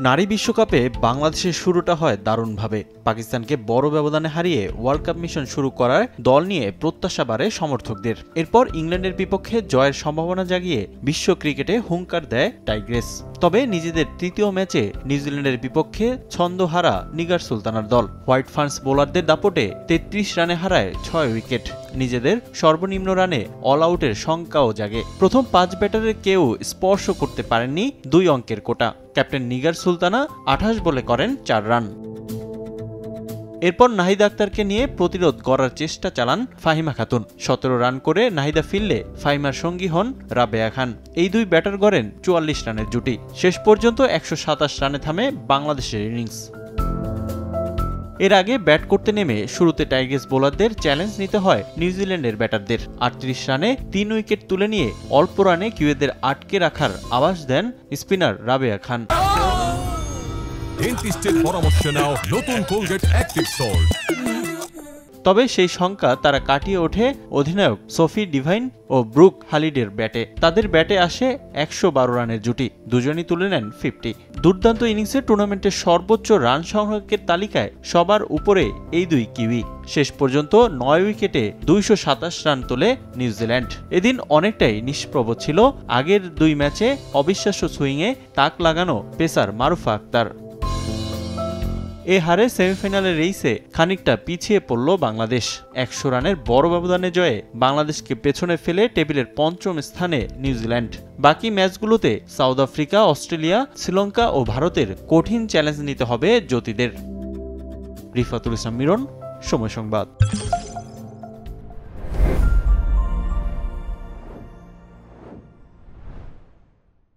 নারী বিশ্বকাপে বাংলাদেশের শুরুটা হয় দারুণভাবে। পাকিস্তানকে বড় ব্যবধানে হারিয়ে ওয়ার্ল্ড কাপ মিশন শুরু করার দল নিয়ে প্রত্যাশা বাড়ে সমর্থকদের। এরপর ইংল্যান্ডের বিপক্ষে জয়ের সম্ভাবনা জাগিয়ে বিশ্ব ক্রিকেটে হুঙ্কার দেয় টাইগ্রেস। তবে নিজেদের তৃতীয় ম্যাচে নিউজিল্যান্ডের বিপক্ষে ছন্দহারা নিগার সুলতানার দল হোয়াইট ফার্নস বোলারদের দাপটে ৩৩ রানে হারায় ৬ উইকেট। নিজেদের সর্বনিম্ন রানে অল আউটের শঙ্কাও জাগে। প্রথম ৫ ব্যাটারের কেউ স্পর্শ করতে পারেননি ২ অঙ্কের কোটা। ক্যাপ্টেন নিগার সুলতানা ২৮ বলে করেন ৪ রান। এরপর নাহিদ আক্তারকে নিয়ে প্রতিরোধ গড়ার চেষ্টা চালান ফাহিমা খাতুন। ১৭ রান করে নাহিদা ফিরলে ফাহিমার সঙ্গী হন রাবেয়া খান। এই দুই ব্যাটার গড়েন ৪৪ রানের জুটি। শেষ পর্যন্ত ১২৭ রানে থামে বাংলাদেশের ইনিংস। এর আগে ব্যাট করতে নেমে শুরুতে টাইগ্রেস বোলারদের চ্যালেঞ্জ নিতে হয় নিউজিল্যান্ডের ব্যাটারদের। ৩৮ রানে ৩ উইকেট তুলে নিয়ে অল্প রানে কিউয়েদের আটকে রাখার আভাস দেন স্পিনার রাবেয়া খান। তবে সেই শঙ্কা তারা কাটিয়ে ওঠে অধিনায়ক সোফি ডিভাইন ও ব্রুক হালিডের ব্যাটে। তাদের ব্যাটে আসে ১১২ রানের জুটি, দুজনই তুলে নেন 50। দুর্দান্ত ইনিংসে টুর্নামেন্টের সর্বোচ্চ রান সংগ্রহের তালিকায় সবার উপরে এই দুই কিউই। শেষ পর্যন্ত ৯ উইকেটে ২২৭ রান তোলে নিউজিল্যান্ড। এদিন অনেকটাই নিষ্প্রভ ছিল আগের দুই ম্যাচে অবিশ্বাস্য সুইংয়ে তাক লাগানো পেসার মারুফা আক্তার। এ হারে সেমিফাইনালের রেইসে খানিকটা পিছিয়ে পড়ল বাংলাদেশ। ১০০ রানের বড় ব্যবধানে জয়ে বাংলাদেশকে পেছনে ফেলে টেবিলের ৫ম স্থানে নিউজিল্যান্ড। বাকি ম্যাচগুলোতে সাউথ আফ্রিকা, অস্ট্রেলিয়া, শ্রীলঙ্কা ও ভারতের কঠিন চ্যালেঞ্জ নিতে হবে জ্যোতিদের। রিফাতুল ইসলাম মিরন, সময় সংবাদ।